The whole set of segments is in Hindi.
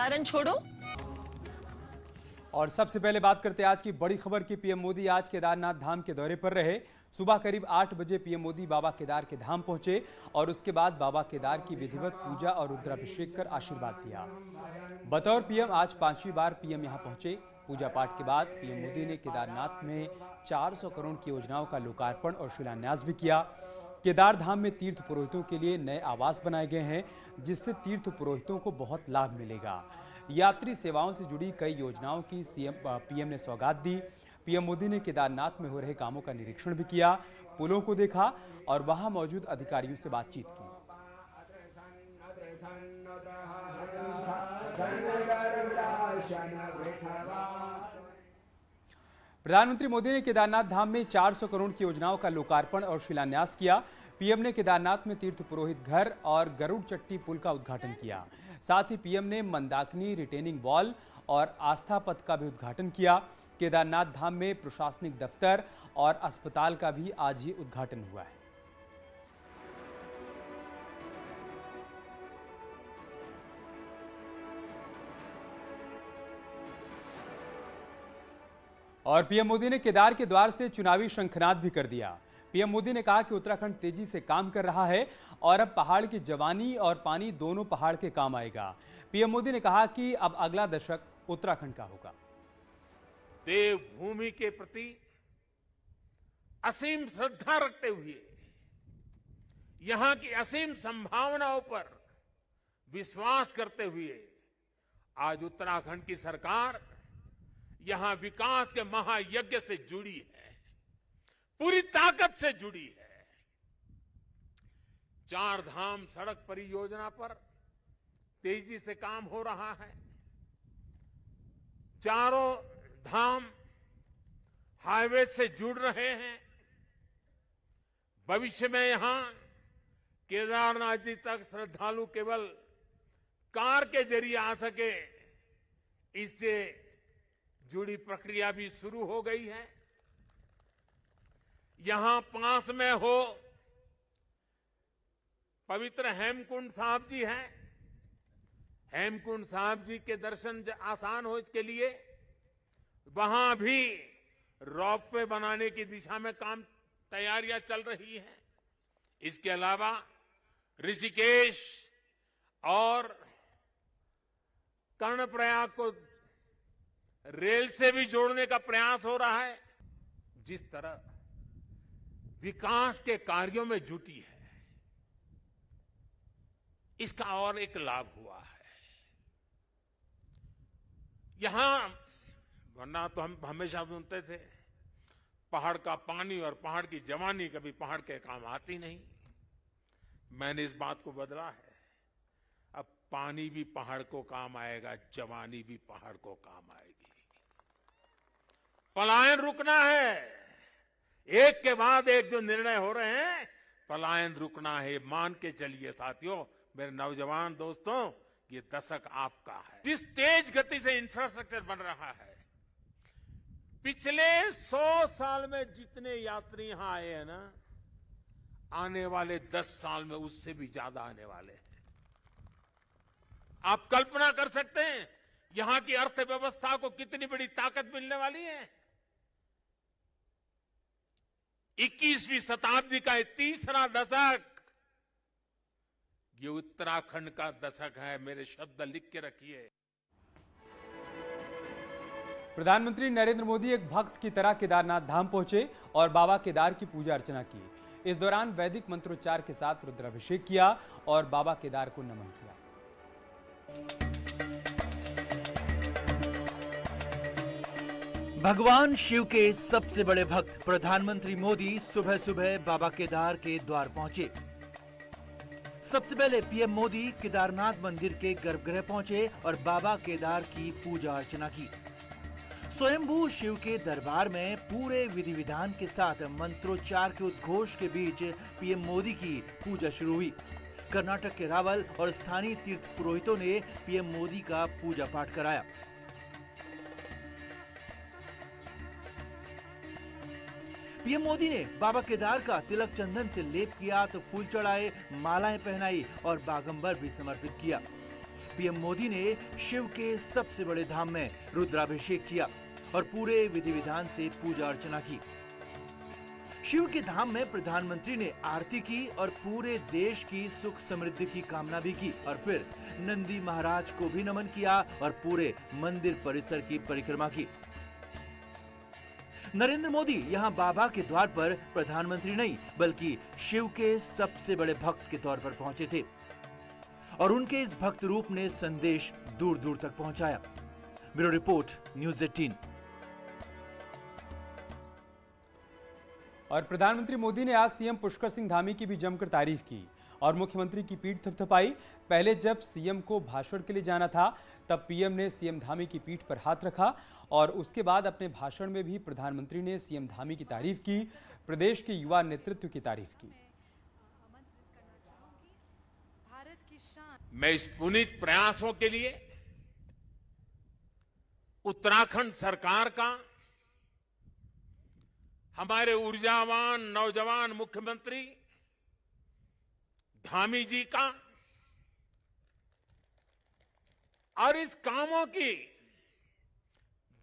कारण छोड़ो। और सबसे पहले बात करते हैं आज की बड़ी खबर की। पीएम मोदी आज केदारनाथ धाम के दौरे पर रहे। सुबह करीब 8 बजे पीएम मोदी बाबा केदार के धाम पहुंचे और उसके बाद बाबा केदार की विधिवत पूजा और रुद्राभिषेक कर आशीर्वाद लिया। बतौर पीएम आज 5वीं बार पीएम यहां पहुंचे। पूजा पाठ के बाद पीएम मोदी ने केदारनाथ में 400 करोड़ की योजनाओं का लोकार्पण और शिलान्यास भी किया। केदार धाम में तीर्थ पुरोहितों के लिए नए आवास बनाए गए हैं, जिससे तीर्थ पुरोहितों को बहुत लाभ मिलेगा। यात्री सेवाओं से जुड़ी कई योजनाओं की पीएम ने सौगात दी। पीएम मोदी ने केदारनाथ में हो रहे कामों का निरीक्षण भी किया, पुलों को देखा और वहां मौजूद अधिकारियों से बातचीत की। प्रधानमंत्री मोदी ने केदारनाथ धाम में 400 करोड़ की योजनाओं का लोकार्पण और शिलान्यास किया। पीएम ने केदारनाथ में तीर्थ पुरोहित घर और गरुड़ चट्टी पुल का उद्घाटन किया। साथ ही पीएम ने मंदाकिनी रिटेनिंग वॉल और आस्था पथ का भी उद्घाटन किया। केदारनाथ धाम में प्रशासनिक दफ्तर और अस्पताल का भी आज ही उद्घाटन हुआ है। और पीएम मोदी ने केदार के द्वार से चुनावी शंखनाद भी कर दिया। पीएम मोदी ने कहा कि उत्तराखंड तेजी से काम कर रहा है और अब पहाड़ की जवानी और पानी दोनों पहाड़ के काम आएगा। पीएम मोदी ने कहा कि अब अगला दशक उत्तराखंड का होगा। देवभूमि के प्रति असीम श्रद्धा रखते हुए यहां की असीम संभावनाओं पर विश्वास करते हुए आज उत्तराखंड की सरकार यहां विकास के महायज्ञ से जुड़ी है, पूरी ताकत से जुड़ी है। 4 धाम सड़क परियोजना पर तेजी से काम हो रहा है। चारों धाम हाईवे से जुड़ रहे हैं। भविष्य में यहां केदारनाथ जी तक श्रद्धालु केवल कार के जरिए आ सके, इससे जुड़ी प्रक्रिया भी शुरू हो गई है। यहां पास में हो पवित्र हेमकुंड साहब जी हैं। हेमकुंड साहब जी के दर्शन आसान हो इसके लिए वहां भी रोपवे बनाने की दिशा में काम तैयारियां चल रही हैं। इसके अलावा ऋषिकेश और कर्णप्रयाग को रेल से भी जोड़ने का प्रयास हो रहा है। जिस तरह विकास के कार्यों में जुटी है, इसका और एक लाभ हुआ है। यहां वरना तो हम हमेशा सुनते थे पहाड़ का पानी और पहाड़ की जवानी कभी पहाड़ के काम आती नहीं। मैंने इस बात को बदला है। अब पानी भी पहाड़ को काम आएगा, जवानी भी पहाड़ को काम आएगी। पलायन रुकना है। एक के बाद एक जो निर्णय हो रहे हैं, पलायन रुकना है। मान के चलिए साथियों, मेरे नौजवान दोस्तों, ये दशक आपका है। जिस तेज गति से इंफ्रास्ट्रक्चर बन रहा है, पिछले 100 साल में जितने यात्री यहां आए हैं ना, आने वाले 10 साल में उससे भी ज्यादा आने वाले हैं। आप कल्पना कर सकते हैं यहां की अर्थव्यवस्था को कितनी बड़ी ताकत मिलने वाली है। 21वीं शताब्दी का तीसरा दशक, ये उत्तराखंड का दशक है। मेरे शब्द लिख के रखिए। प्रधानमंत्री नरेंद्र मोदी एक भक्त की तरह केदारनाथ धाम पहुंचे और बाबा केदार की पूजा अर्चना की। इस दौरान वैदिक मंत्रोच्चार के साथ रुद्राभिषेक किया और बाबा केदार को नमन किया। भगवान शिव के सबसे बड़े भक्त प्रधानमंत्री मोदी सुबह सुबह बाबा केदार के द्वार पहुंचे। सबसे पहले पीएम मोदी केदारनाथ मंदिर के गर्भगृह पहुंचे और बाबा केदार की पूजा अर्चना की। स्वयंभू शिव के दरबार में पूरे विधि विधान के साथ मंत्रोच्चार के उद्घोष के बीच पीएम मोदी की पूजा शुरू हुई। कर्नाटक के रावल और स्थानीय तीर्थ पुरोहितों ने पीएम मोदी का पूजा पाठ कराया। पीएम मोदी ने बाबा केदार का तिलक चंदन से लेप किया तो फूल चढ़ाए, मालाएं पहनाई और बागंबर भी समर्पित किया। पीएम मोदी ने शिव के सबसे बड़े धाम में रुद्राभिषेक किया और पूरे विधि विधान से पूजा अर्चना की। शिव के धाम में प्रधानमंत्री ने आरती की और पूरे देश की सुख समृद्धि की कामना भी की और फिर नंदी महाराज को भी नमन किया और पूरे मंदिर परिसर की परिक्रमा की। नरेंद्र मोदी यहां बाबा के द्वार पर प्रधानमंत्री नहीं बल्कि शिव के सबसे बड़े भक्त के तौर पर पहुंचे थे और उनके इस भक्त रूप ने संदेश दूर दूर तक पहुंचाया। Bureau report, news 18। और प्रधानमंत्री मोदी ने आज सीएम पुष्कर सिंह धामी की भी जमकर तारीफ की और मुख्यमंत्री की पीठ थपथपाई। पहले जब सीएम को भाषण के लिए जाना था तब पीएम ने सीएम धामी की पीठ पर हाथ रखा और उसके बाद अपने भाषण में भी प्रधानमंत्री ने सीएम धामी की तारीफ की, प्रदेश के युवा नेतृत्व की तारीफ की। मैं इस पुनीत प्रयासों के लिए उत्तराखंड सरकार का, हमारे ऊर्जावान नौजवान मुख्यमंत्री धामी जी का और इस कामों की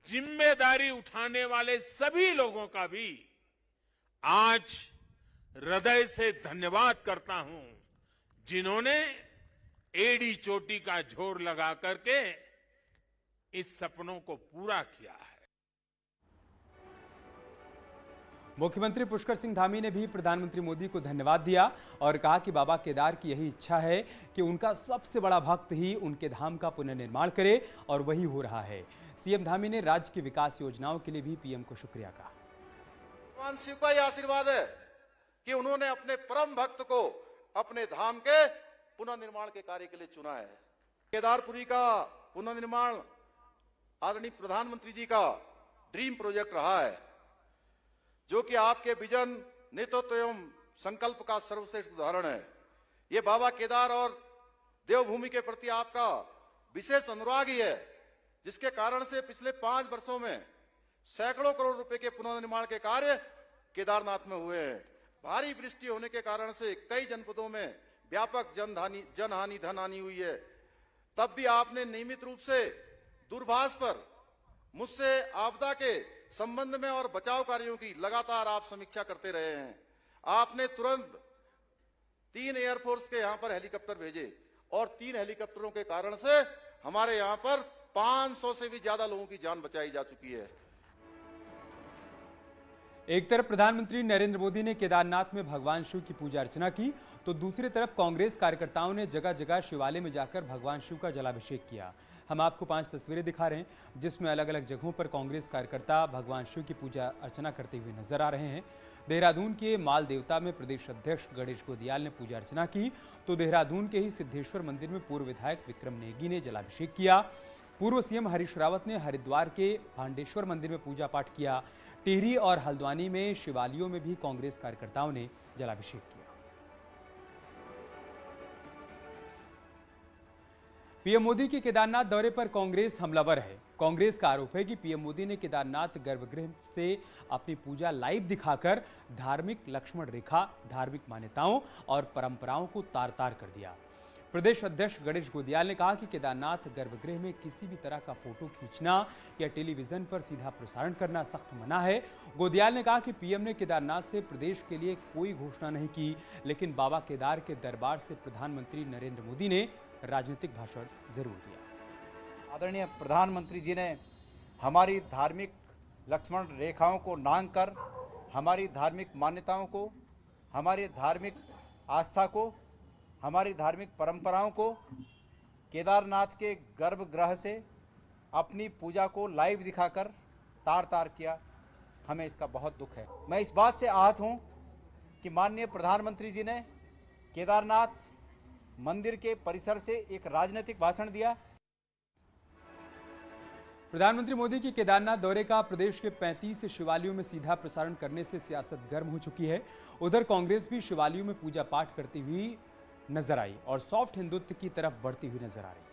जिम्मेदारी उठाने वाले सभी लोगों का भी आज हृदय से धन्यवाद करता हूं, जिन्होंने एड़ी चोटी का जोर लगा करके इस सपनों को पूरा किया है। मुख्यमंत्री पुष्कर सिंह धामी ने भी प्रधानमंत्री मोदी को धन्यवाद दिया और कहा कि बाबा केदार की यही इच्छा है कि उनका सबसे बड़ा भक्त ही उनके धाम का पुनर्निर्माण करे और वही हो रहा है। सीएम धामी ने राज्य की विकास योजनाओं के लिए भी पीएम को शुक्रिया कहा। भगवान शिव का यह आशीर्वाद है कि उन्होंने अपने परम भक्त को अपने धाम के पुनर्निर्माण के कार्य के लिए चुना है। केदारपुरी का पुनर्निर्माण आदरणीय प्रधानमंत्री जी का ड्रीम प्रोजेक्ट रहा है, जो कि आपके विजन, नेतृत्व एवं संकल्प का सर्वश्रेष्ठ उदाहरण है। ये बाबा केदार और देवभूमि के प्रति आपका विशेष अनुराग ही है, जिसके कारण से पिछले 5 वर्षों में सैकड़ों करोड़ रुपए के पुनर्निर्माण के कार्य केदारनाथ में हुए हैं। भारी वृष्टि होने के कारण से कई जनपदों में व्यापक जनहानि, धन हानि हुई है। तब भी आपने नियमित रूप से दूरभाष पर मुझसे आपदा के संबंध में और बचाव कार्यों की लगातार आप समीक्षा करते रहे हैं। आपने तुरंत 3 एयरफोर्स के यहां पर हेलीकॉप्टर भेजे और 3 हेलीकॉप्टरों के कारण से हमारे यहां पर 500 से भी ज्यादा लोगों की जान बचाई जा चुकी है। एक तरफ प्रधानमंत्री नरेंद्र मोदी ने केदारनाथ में भगवान शिव की पूजा अर्चना की, तो दूसरी तरफ कांग्रेस कार्यकर्ताओं ने जगह जगह शिवालय में जाकर भगवान शिव का जलाभिषेक किया। हम आपको 5 तस्वीरें दिखा रहे हैं, जिसमें अलग अलग जगहों पर कांग्रेस कार्यकर्ता भगवान शिव की पूजा अर्चना करते हुए नजर आ रहे हैं। देहरादून के माल देवता में प्रदेश अध्यक्ष गणेश गोदियाल ने पूजा अर्चना की, तो देहरादून के ही सिद्धेश्वर मंदिर में पूर्व विधायक विक्रम नेगी ने जलाभिषेक किया। पूर्व सीएम हरीश रावत ने हरिद्वार के भांडेश्वर मंदिर में पूजा पाठ किया। टिहरी और हल्द्वानी में शिवालयों में भी कांग्रेस कार्यकर्ताओं ने जलाभिषेक किया। पीएम मोदी के केदारनाथ दौरे पर कांग्रेस हमलावर है। कांग्रेस का आरोप है कि पीएम मोदी ने केदारनाथ गर्भगृह से अपनी पूजा लाइव दिखाकर धार्मिक लक्ष्मण रेखा, धार्मिक मान्यताओं और परंपराओं को तार-तार कर दिया। प्रदेश अध्यक्ष गणेश गोदियाल ने कहा कि केदारनाथ गर्भगृह में किसी भी तरह का फोटो खींचना या टेलीविजन पर सीधा प्रसारण करना सख्त मना है। गोदियाल ने कहा कि पीएम ने केदारनाथ से प्रदेश के लिए कोई घोषणा नहीं की, लेकिन बाबा केदार के दरबार से प्रधानमंत्री नरेंद्र मोदी ने राजनीतिक भाषण जरूर दिया। आदरणीय प्रधानमंत्री जी ने हमारी धार्मिक लक्ष्मण रेखाओं को नांग कर हमारी धार्मिक मान्यताओं को, हमारी धार्मिक आस्था को, हमारी धार्मिक परंपराओं को केदारनाथ के गर्भगृह से अपनी पूजा को लाइव दिखाकर तार-तार किया। हमें इसका बहुत दुख है। मैं इस बात से आहत हूं कि माननीय प्रधानमंत्री जी ने केदारनाथ मंदिर के परिसर से एक राजनीतिक भाषण दिया। प्रधानमंत्री मोदी की केदारनाथ दौरे का प्रदेश के 35 शिवालयों में सीधा प्रसारण करने से सियासत गर्म हो चुकी है। उधर कांग्रेस भी शिवालयों में पूजा पाठ करती हुई नजर आई और सॉफ्ट हिंदुत्व की तरफ बढ़ती हुई नजर आ रही है।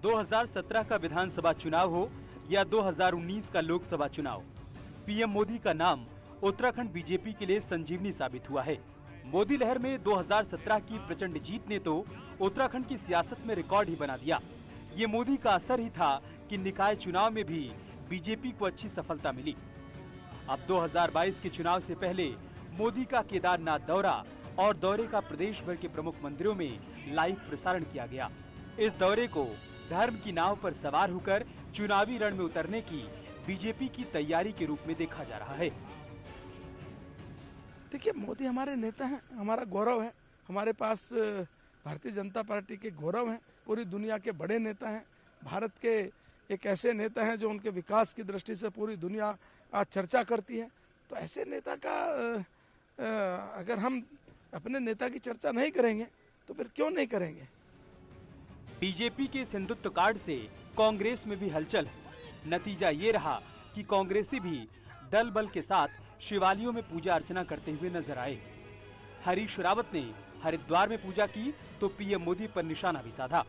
2017 का विधानसभा चुनाव हो या 2019 का लोकसभा चुनाव, पीएम मोदी का नाम उत्तराखंड बीजेपी के लिए संजीवनी साबित हुआ है। मोदी लहर में 2017 की प्रचंड जीत ने तो उत्तराखंड की सियासत में रिकॉर्ड ही बना दिया। ये मोदी का असर ही था कि निकाय चुनाव में भी बीजेपी को अच्छी सफलता मिली। अब 2022 के चुनाव से पहले मोदी का केदारनाथ दौरा और दौरे का प्रदेश भर के प्रमुख मंदिरों में लाइव प्रसारण किया गया। इस दौरे को धर्म की नाव पर सवार होकर चुनावी रण में उतरने की बीजेपी की तैयारी के रूप में देखा जा रहा है। देखिए, मोदी हमारे नेता हैं, हमारा गौरव है। हमारे पास भारतीय जनता पार्टी के गौरव हैं, पूरी दुनिया के बड़े नेता हैं। भारत के एक ऐसे नेता हैं जो उनके विकास की दृष्टि से पूरी दुनिया आज चर्चा करती है। तो ऐसे नेता का अगर हम अपने नेता की चर्चा नहीं करेंगे तो फिर क्यों नहीं करेंगे। बीजेपी के हिंदुत्व कार्ड से कांग्रेस में भी हलचल है। नतीजा ये रहा कि कांग्रेसी भी दल बल के साथ शिवालयों में पूजा अर्चना करते हुए नजर आए। हरीश रावत ने हरिद्वार में पूजा की तो पीएम मोदी पर निशाना भी साधा।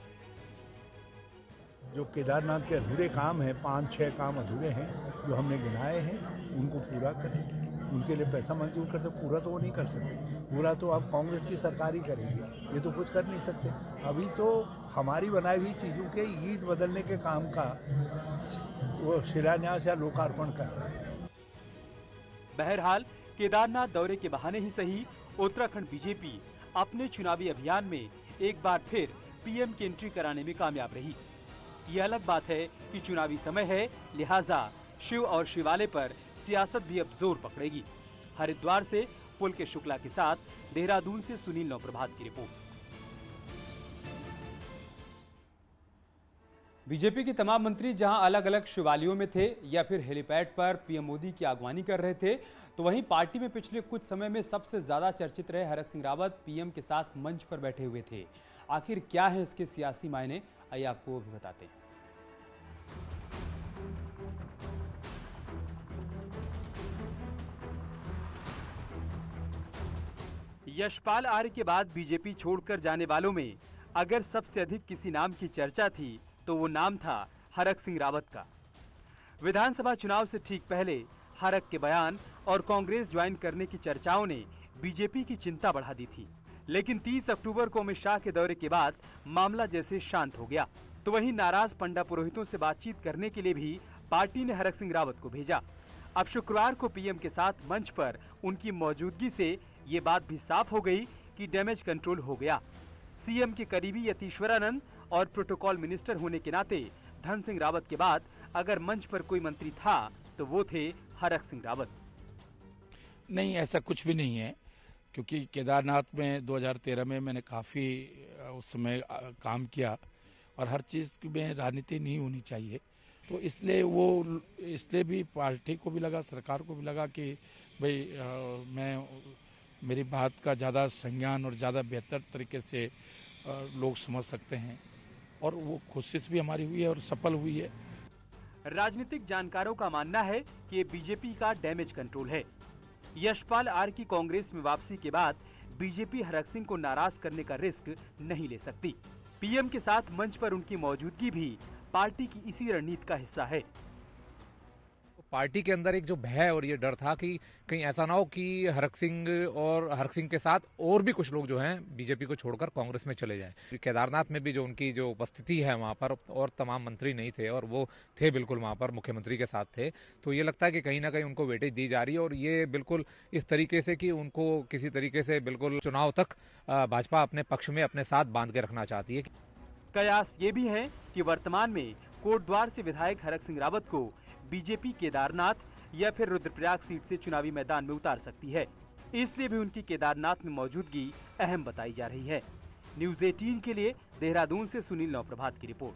जो केदारनाथ के अधूरे काम हैं, 5-6 काम अधूरे हैं जो हमने गिनाए हैं, उनको पूरा करें। उनके लिए पैसा मंजूर करते, पूरा तो वो नहीं कर सकते। पूरा तो अब कांग्रेस की सरकार ही करेगी, ये तो कुछ कर नहीं सकते। अभी तो हमारी बनाई हुई चीज़ों के ईंट बदलने के काम का वो शिलान्यास या लोकार्पण कर रहे हैं। बहरहाल केदारनाथ दौरे के बहाने ही सही उत्तराखंड बीजेपी अपने चुनावी अभियान में एक बार फिर पीएम की एंट्री कराने में कामयाब रही। ये अलग बात है कि चुनावी समय है, लिहाजा शिव और शिवालय पर सियासत भी अब जोर पकड़ेगी। हरिद्वार से पुलकेश शुक्ला के साथ देहरादून से सुनील नौप्रभात की रिपोर्ट। बीजेपी के तमाम मंत्री जहां अलग अलग शिवालयों में थे या फिर हेलीपैड पर पीएम मोदी की अगवानी कर रहे थे, तो वहीं पार्टी में पिछले कुछ समय में सबसे ज्यादा चर्चित रहे हरक सिंह रावत पीएम के साथ मंच पर बैठे हुए थे। आखिर क्या है इसके सियासी मायने, आइए आपको वो भी बताते हैं। यशपाल आर्य के बाद बीजेपी छोड़कर जाने वालों में अगर सबसे अधिक किसी नाम की चर्चा थी तो वो नाम था हरक सिंह रावत का। विधानसभा चुनाव से ठीक पहले हरक के बयान और कांग्रेस ज्वाइन करने की चर्चाओं ने बीजेपी की चिंता बढ़ा दी थी, लेकिन 30 अक्टूबर को अमित शाह के दौरे के बाद मामला जैसे शांत हो गया। तो वहीं नाराज पंडा पुरोहितों से बातचीत करने के लिए भी पार्टी ने हरक सिंह रावत को भेजा। अब शुक्रवार को पीएम के साथ मंच पर उनकी मौजूदगी से ये बात भी साफ हो गई कि डैमेज कंट्रोल हो गया। सीएम के करीबी यतीश्वरानंद और प्रोटोकॉल मिनिस्टर होने के नाते धन सिंह रावत के बाद अगर मंच पर कोई मंत्री था तो वो थे हरक सिंह रावत। नहीं, ऐसा कुछ भी नहीं है, क्योंकि केदारनाथ में 2013 में मैंने काफ़ी उस समय काम किया और हर चीज़ में राजनीति नहीं होनी चाहिए। तो इसलिए भी पार्टी को भी लगा, सरकार को भी लगा कि भाई मेरी बात का ज़्यादा संज्ञान और ज़्यादा बेहतर तरीके से लोग समझ सकते हैं, और वो कोशिश भी हमारी हुई है और सफल हुई है। राजनीतिक जानकारों का मानना है कि ये बीजेपी का डैमेज कंट्रोल है। यशपाल आर्य की कांग्रेस में वापसी के बाद बीजेपी हरक सिंह को नाराज करने का रिस्क नहीं ले सकती। पीएम के साथ मंच पर उनकी मौजूदगी भी पार्टी की इसी रणनीति का हिस्सा है। पार्टी के अंदर एक जो भय और ये डर था कि कहीं ऐसा ना हो कि हरक सिंह के साथ और भी कुछ लोग जो हैं बीजेपी को छोड़कर कांग्रेस में चले जाएं। केदारनाथ में भी जो उनकी जो उपस्थिति है वहां पर, और तमाम मंत्री नहीं थे और वो थे बिल्कुल वहां पर, मुख्यमंत्री के साथ थे, तो ये लगता है कि कहीं ना कहीं उनको वेटेज दी जा रही है, और ये बिल्कुल इस तरीके से कि उनको किसी तरीके से बिल्कुल चुनाव तक भाजपा अपने पक्ष में अपने साथ बांध के रखना चाहती है। कयास ये भी है कि वर्तमान में कोटद्वार से विधायक हरक सिंह रावत को बीजेपी केदारनाथ या फिर रुद्रप्रयाग सीट से चुनावी मैदान में उतार सकती है, इसलिए भी उनकी केदारनाथ में मौजूदगी अहम बताई जा रही है। न्यूज़ 18 के लिए देहरादून से सुनील नौप्रभात की रिपोर्ट।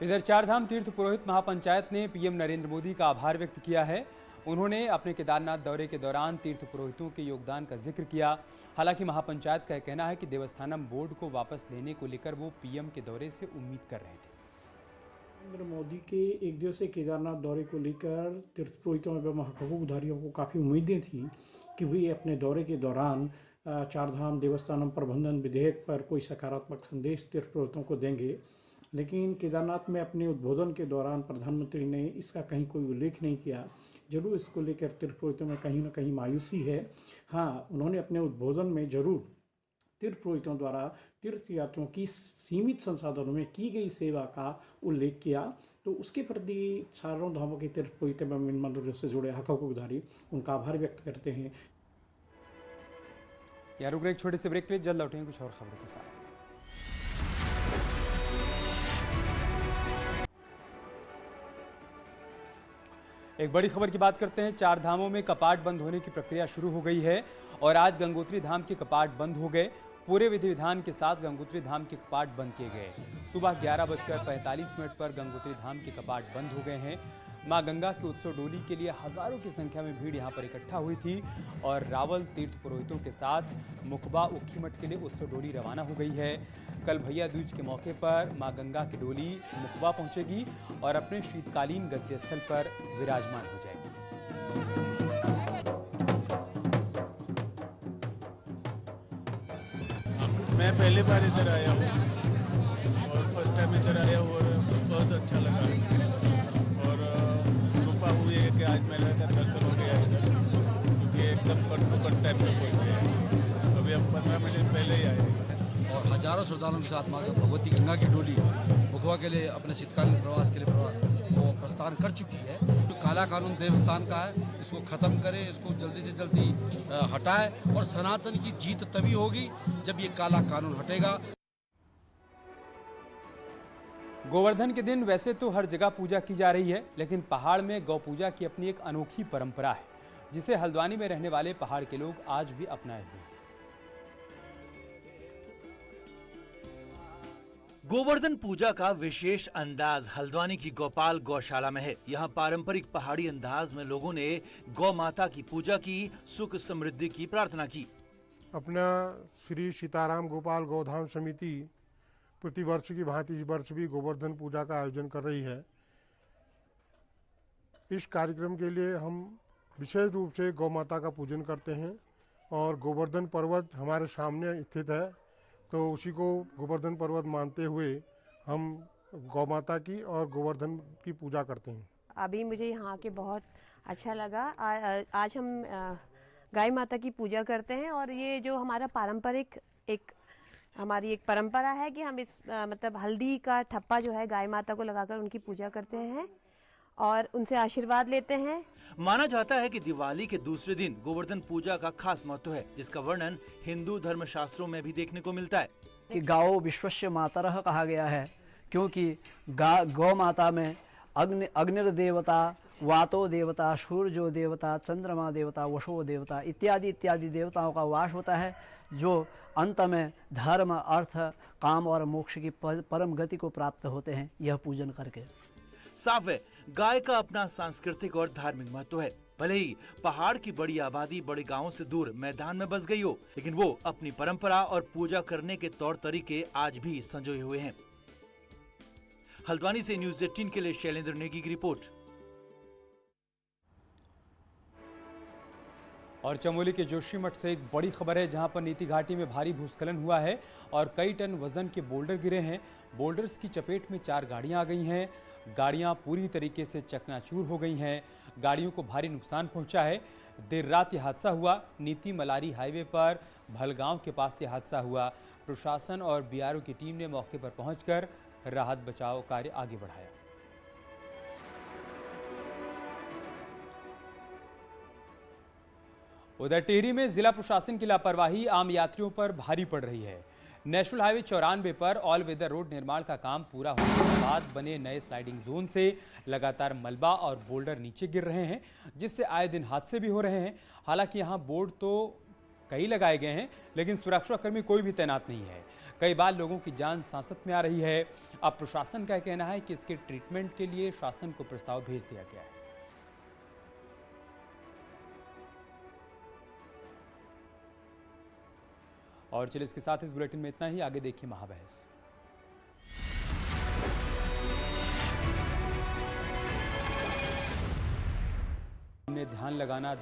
इधर चारधाम तीर्थ पुरोहित महापंचायत ने पीएम नरेंद्र मोदी का आभार व्यक्त किया है। उन्होंने अपने केदारनाथ दौरे के दौरान तीर्थ पुरोहितों के योगदान का जिक्र किया। हालांकि महापंचायत का कहना है कि देवस्थानम बोर्ड को वापस लेने को लेकर वो पीएम के दौरे से उम्मीद कर रहे थे। नरेंद्र मोदी के एक दिवसीय केदारनाथ दौरे को लेकर तीर्थ पुरोहितों एवं हकोदारियों को काफ़ी उम्मीदें थी कि वे अपने दौरे के दौरान चारधाम देवस्थानम प्रबंधन विधेयक पर कोई सकारात्मक संदेश तीर्थ पुरोहितों को देंगे। लेकिन केदारनाथ में अपने उद्बोधन के दौरान प्रधानमंत्री ने इसका कहीं कोई उल्लेख नहीं किया। जरूर इसको लेकर तीर्थपुरोहितों में कहीं ना कहीं मायूसी है। हाँ, उन्होंने अपने उद्बोधन में जरूर तीर्थपुरोहितों द्वारा तीर्थयात्रियों की सीमित संसाधनों में की गई सेवा का उल्लेख किया। तो उसके प्रति चारों धामों के तीर्थपुरोहित एवं इन मंदिरों से जुड़े हकूकदारी उनका आभार व्यक्त करते हैं। यार रुक रहे एक छोटे से ब्रेक के लिए, जल्द लौटेंगे कुछ और खबरों के साथ। एक बड़ी खबर की बात करते हैं। 4 धामों में कपाट बंद होने की प्रक्रिया शुरू हो गई है और आज गंगोत्री धाम के कपाट बंद हो गए। पूरे विधि विधान के साथ गंगोत्री धाम के कपाट बंद किए गए। सुबह 11:45 पर गंगोत्री धाम के कपाट बंद हो गए हैं। मां गंगा की उत्सव डोली के लिए हजारों की संख्या में भीड़ यहां पर इकट्ठा हुई थी और रावल तीर्थ पुरोहितों के साथ मुखबा उखीमठ के लिए उत्सव डोली रवाना हो गई है। कल भैया दूज के मौके पर मां गंगा की डोली मुखबा पहुंचेगी और अपने शीतकालीन गद्य स्थल पर विराजमान हो जाएगी। मैं पहली बार इधर आया हूँ और फर्स्ट टाइम इधर आया हूँ और बहुत अच्छा लगा और कृपा हुई है कि आज मेला का दर्शन हो गया इधर, क्योंकि एकदम कट टाइम पे पहुँच गया है। अभी हम 15 मिनट पहले ही आए और हजारों श्रद्धालुओं के साथ माँ भगवती गंगा की डोली मुखबा के लिए अपने शीतकालीन प्रवास के लिए वो प्रस्थान कर चुकी है। जो काला कानून देवस्थान का है, इसको ख़त्म करे, इसको जल्दी से जल्दी हटाए और सनातन की जीत तभी होगी जब ये काला कानून हटेगा। गोवर्धन के दिन वैसे तो हर जगह पूजा की जा रही है, लेकिन पहाड़ में गौ पूजा की अपनी एक अनोखी परंपरा है, जिसे हल्द्वानी में रहने वाले पहाड़ के लोग आज भी अपनाए हुए हैं। गोवर्धन पूजा का विशेष अंदाज हल्द्वानी की गोपाल गौशाला में है। यहाँ पारंपरिक पहाड़ी अंदाज में लोगों ने गौ माता की पूजा की, सुख समृद्धि की प्रार्थना की। अपना श्री सीताराम गोपाल गौधाम समिति प्रतिवर्ष की भांति इस वर्ष भी गोवर्धन पूजा का आयोजन कर रही है। इस कार्यक्रम के लिए हम विशेष रूप से गौ माता का पूजन करते हैं और गोवर्धन पर्वत हमारे सामने स्थित है, तो उसी को गोवर्धन पर्वत मानते हुए हम गौ माता की और गोवर्धन की पूजा करते हैं। अभी मुझे यहाँ के बहुत अच्छा लगा। आज हम गाय माता की पूजा करते हैं और ये जो हमारा पारंपरिक हमारी एक परंपरा है कि हम इस मतलब हल्दी का ठप्पा जो है गाय माता को लगाकर उनकी पूजा करते हैं और उनसे आशीर्वाद लेते हैं। माना जाता है कि दिवाली के दूसरे दिन गोवर्धन पूजा का खास महत्व है, जिसका वर्णन हिंदू धर्म शास्त्रों में भी देखने को मिलता है। कि गाओ विश्वस्य मातरः कहा गया है, क्योंकि गौ माता में अग्नि देवता, वातो देवता, सूर्यो देवता, चंद्रमा देवता, वशो देवता इत्यादि इत्यादि देवताओं का वास होता है, जो अंत में धर्म, अर्थ, काम और मोक्ष की परम गति को प्राप्त होते हैं यह पूजन करके। साफ है, गाय का अपना सांस्कृतिक और धार्मिक महत्व है। भले ही पहाड़ की बड़ी आबादी बड़े गांवों से दूर मैदान में बस गई हो, लेकिन वो अपनी परंपरा और पूजा करने के तौर तरीके आज भी संजोए हुए हैं। हल्द्वानी से न्यूज़ 18 के लिए शैलेंद्र नेगी की रिपोर्ट। और चमोली के जोशीमठ से एक बड़ी खबर है, जहां पर नीति घाटी में भारी भूस्खलन हुआ है और कई टन वजन के बोल्डर गिरे हैं। बोल्डर्स की चपेट में 4 गाड़ियां आ गई हैं। गाड़ियां पूरी तरीके से चकनाचूर हो गई हैं। गाड़ियों को भारी नुकसान पहुंचा है। देर रात यह हादसा हुआ। नीति मलारी हाईवे पर भलगांव के पास यह हादसा हुआ। प्रशासन और बीआरओ की टीम ने मौके पर पहुंचकर राहत बचाव कार्य आगे बढ़ाया। उधर टिहरी में जिला प्रशासन की लापरवाही आम यात्रियों पर भारी पड़ रही है। नेशनल हाईवे 94 पर ऑल वेदर रोड निर्माण का काम पूरा होने के बाद बने नए स्लाइडिंग जोन से लगातार मलबा और बोल्डर नीचे गिर रहे हैं, जिससे आए दिन हादसे भी हो रहे हैं। हालांकि यहां बोर्ड तो कई लगाए गए हैं, लेकिन सुरक्षाकर्मी कोई भी तैनात नहीं है। कई बार लोगों की जान सांसत में आ रही है। अब प्रशासन का कहना है कि इसके ट्रीटमेंट के लिए शासन को प्रस्ताव भेज दिया गया है। और चलिए इसके साथ इस बुलेटिन में इतना ही। आगे देखिए महाबहस। ध्यान लगाना